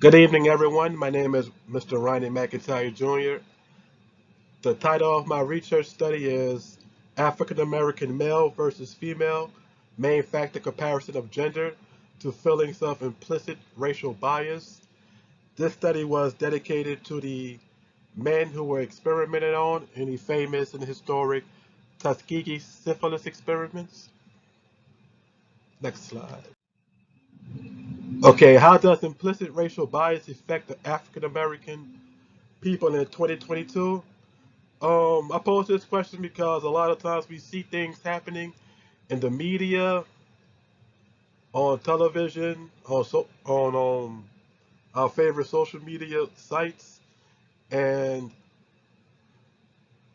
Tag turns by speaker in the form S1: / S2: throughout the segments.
S1: Good evening, everyone. My name is Mr. Roney McIntyre Jr. The title of my research study is African American Male versus Female, Main Factor Comparison of Gender to Feelings of Implicit Racial Bias. This study was dedicated to the men who were experimented on in the famous and historic Tuskegee syphilis experiments. Next slide. Okay, how does implicit racial bias affect the African American people in 2022? I pose this question because a lot of times we see things happening in the media, on television, on our favorite social media sites, and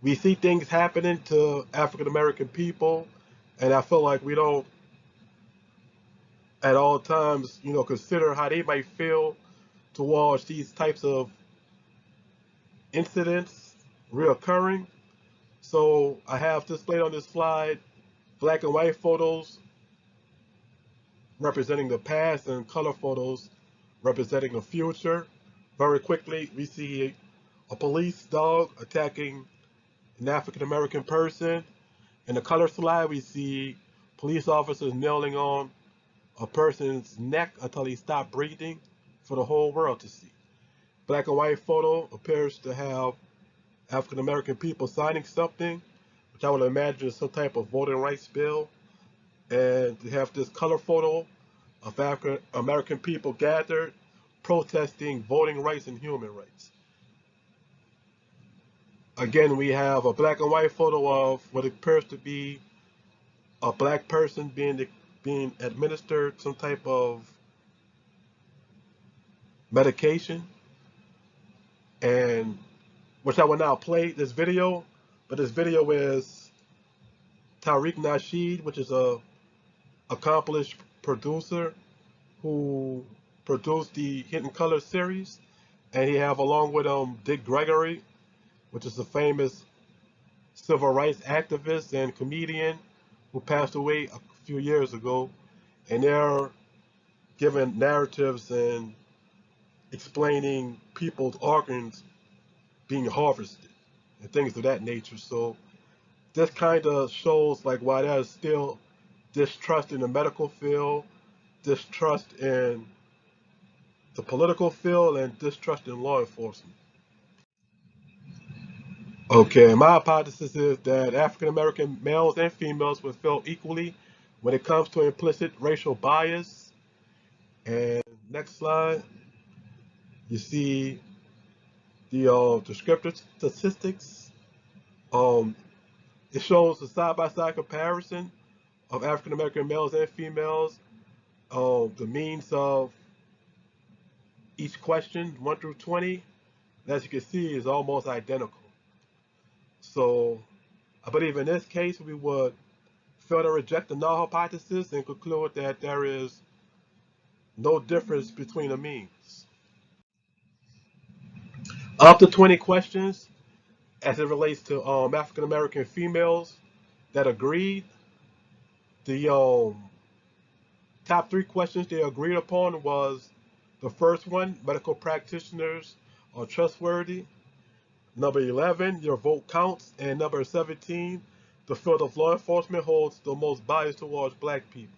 S1: we see things happening to African American people, and I feel like we don't at all times, consider how they might feel towards these types of incidents reoccurring. So I have displayed on this slide black and white photos representing the past and color photos representing the future. Very quickly, we see a police dog attacking an African American person. In the color slide, we see police officers kneeling on a person's neck until he stopped breathing for the whole world to see. Black and white photo appears to have African American people signing something, which I would imagine is some type of voting rights bill. And we have this color photo of African American people gathered protesting voting rights and human rights. Again, we have a black and white photo of what appears to be a black person being administered some type of medication, and which I will now play this video. But this video is Tariq Nasheed, which is a accomplished producer who produced the Hidden Colors series, and he have along with Dick Gregory, which is a famous civil rights activist and comedian who passed away a few years ago, and they're giving narratives and explaining people's organs being harvested and things of that nature. So this kind of shows like why there's still distrust in the medical field, distrust in the political field, and distrust in law enforcement. Okay, my hypothesis is that African American males and females will feel equally when it comes to implicit racial bias. And next slide, you see the descriptive statistics. Um, it shows a side-by-side comparison of African American males and females. The means of each question, 1 through 20, as you can see, is almost identical. So I believe in this case we would fail to reject the null hypothesis and conclude that there is no difference between the means. Of the 20 questions, as it relates to African American females that agreed, the top three questions they agreed upon was the first one, medical practitioners are trustworthy. Number 11, your vote counts. And number 17, the field of law enforcement holds the most bias towards black people.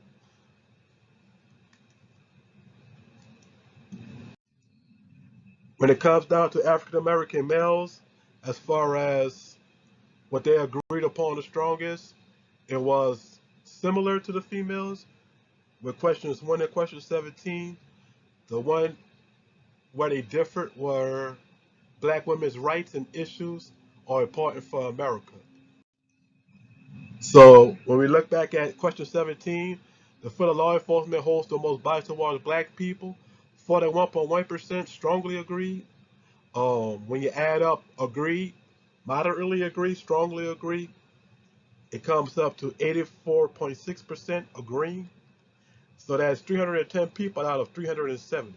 S1: When it comes down to African American males, as far as what they agreed upon the strongest, it was similar to the females with questions 1 and question 17. The one where they differed were black women's rights and issues are important for America. So when we look back at question 17, the field of law enforcement holds the most bias towards black people. 41.1% strongly agreed. When you add up agree, moderately agree, strongly agree, it comes up to 84.6% agreeing. So that's 310 people out of 370.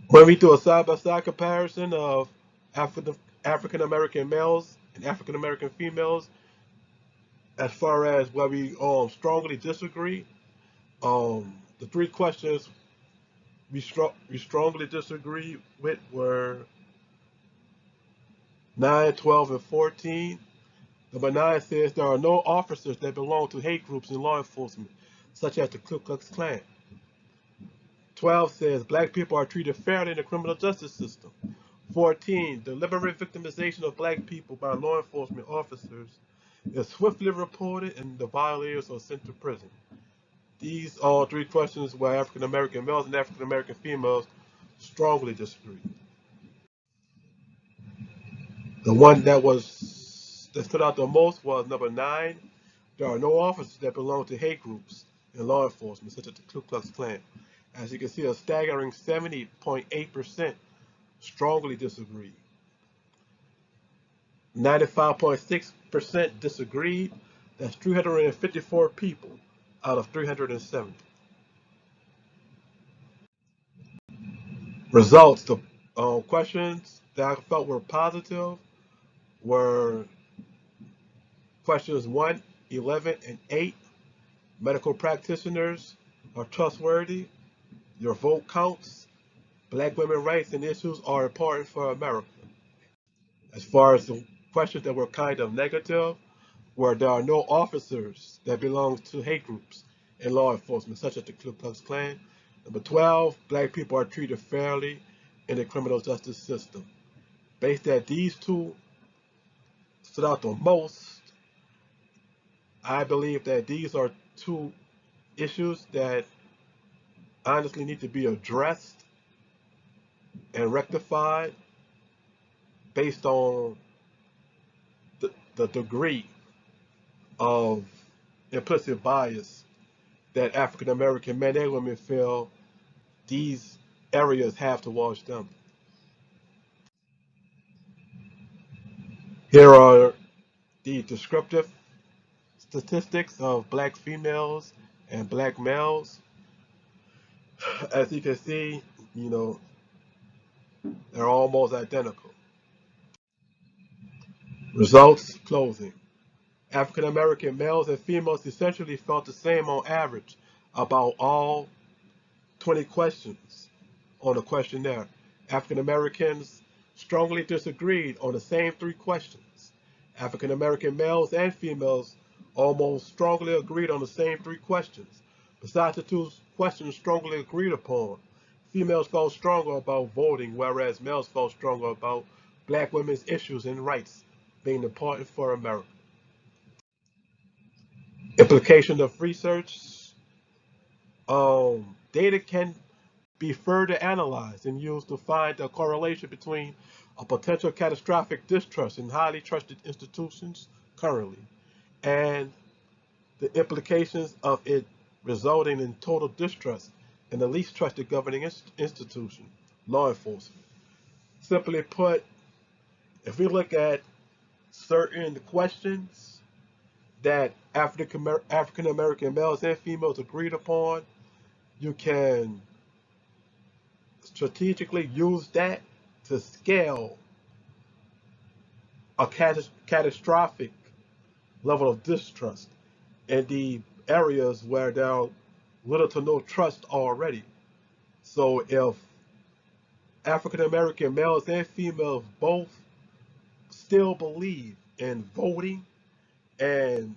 S1: When we do a side-by-side comparison of African American males and African American females, as far as where we strongly disagree, The three questions we strongly disagree with were 9, 12, and 14. Number 9 says there are no officers that belong to hate groups in law enforcement, such as the Ku Klux Klan. 12 says black people are treated fairly in the criminal justice system. 14, deliberate victimization of black people by law enforcement officers is swiftly reported and the violators are sent to prison. These all three questions where African American males and African American females strongly disagree. The one that stood out the most was number 9. There are no officers that belong to hate groups in law enforcement, such as the Ku Klux Klan. As you can see, a staggering 70.8% strongly disagree. 95.6% disagreed. That's 354 people out of 370. Results, the questions that I felt were positive were questions 1, 11, and 8. Medical practitioners are trustworthy. Your vote counts. Black women rights and issues are important for America. As far as the questions that were kind of negative, where there are no officers that belong to hate groups in law enforcement, such as the Ku Klux Klan. Number 12, black people are treated fairly in the criminal justice system. Based that these two stood out the most, I believe that these are two issues that honestly need to be addressed and rectified based on the degree of implicit bias that African American men and women feel these areas have towards them. Here are the descriptive statistics of black females and black males. As you can see, you know, they're almost identical. Results, closing. African American males and females essentially felt the same on average about all 20 questions on the questionnaire. African Americans strongly disagreed on the same three questions. African American males and females almost strongly agreed on the same three questions. Besides the two questions strongly agreed upon, females felt stronger about voting, whereas males felt stronger about black women's issues and rights being important for America. Implication of research. Data can be further analyzed and used to find a correlation between a potential catastrophic distrust in highly trusted institutions currently and the implications of it resulting in total distrust in the least trusted governing institution, law enforcement. Simply put, if we look at certain questions that African American males and females agreed upon, you can strategically use that to scale a catastrophic level of distrust in the areas where there are little to no trust already. So if African American males and females both still believe in voting and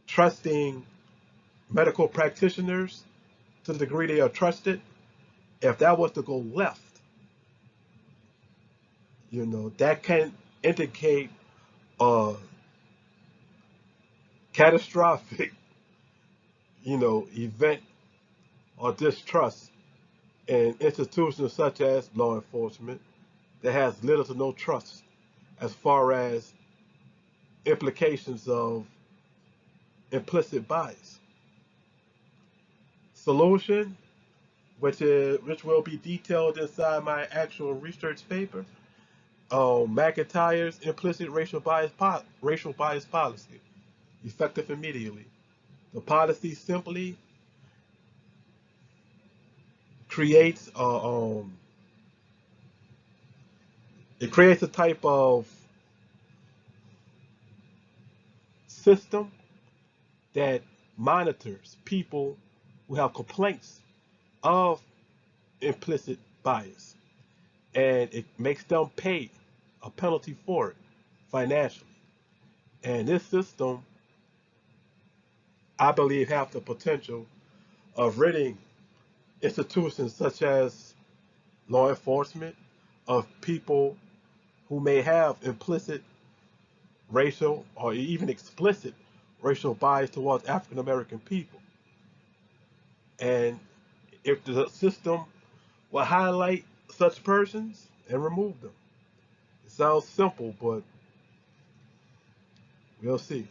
S1: trusting medical practitioners to the degree they are trusted, if that was to go left, that can indicate a catastrophic, event or distrust in institutions such as law enforcement that has little to no trust as far as implications of implicit bias. Solution, which will be detailed inside my actual research paper, McIntyre's implicit racial bias policy, effective immediately. The policy simply creates a type of system that monitors people who have complaints of implicit bias, and it makes them pay a penalty for it financially. And this system, I believe, have the potential of ridding institutions such as law enforcement of people who may have implicit racial or even explicit racial bias towards African American people. And if the system will highlight such persons and remove them. It sounds simple, but we'll see.